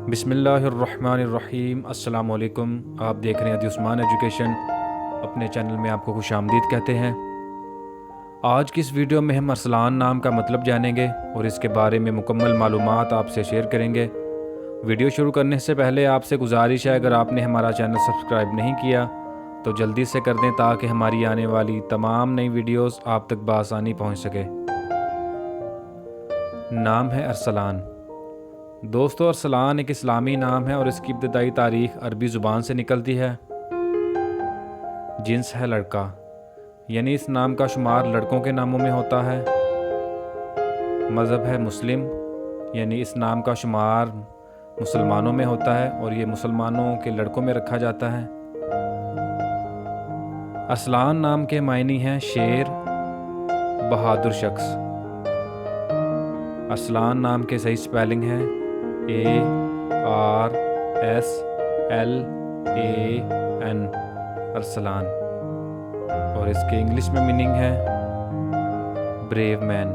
बिस्मिल्लाहिर्रहमानिर्रहीम। अस्सलाम वालेकुम। आप देख रहे हैं दी उस्मान एजुकेशन। अपने चैनल में आपको खुश आमदीद कहते हैं। आज की इस वीडियो में हम अरसलान नाम का मतलब जानेंगे और इसके बारे में मुकम्मल मालूमात आपसे शेयर करेंगे। वीडियो शुरू करने से पहले आपसे गुजारिश है, अगर आपने हमारा चैनल सब्सक्राइब नहीं किया तो जल्दी से कर दें ताकि हमारी आने वाली तमाम नई वीडियोस आप तक बआसानी पहुंच सके। नाम है अरसलान। दोस्तों, अरसलान एक इस्लामी नाम है और इसकी इब्तदाई तारीख अरबी ज़ुबान से निकलती है। जिन्स है लड़का, यानी इस नाम का शुमार लड़कों के नामों में होता है। मज़हब है मुस्लिम, यानी इस नाम का शुमार मुसलमानों में होता है और ये मुसलमानों के लड़कों में रखा जाता है। अरसलान नाम के मायने हैं शेर, बहादुर शख्स। अरसलान नाम के सही स्पेलिंग है ARSLAN, अरसलान, और इसके इंग्लिश में मीनिंग है ब्रेव मैन।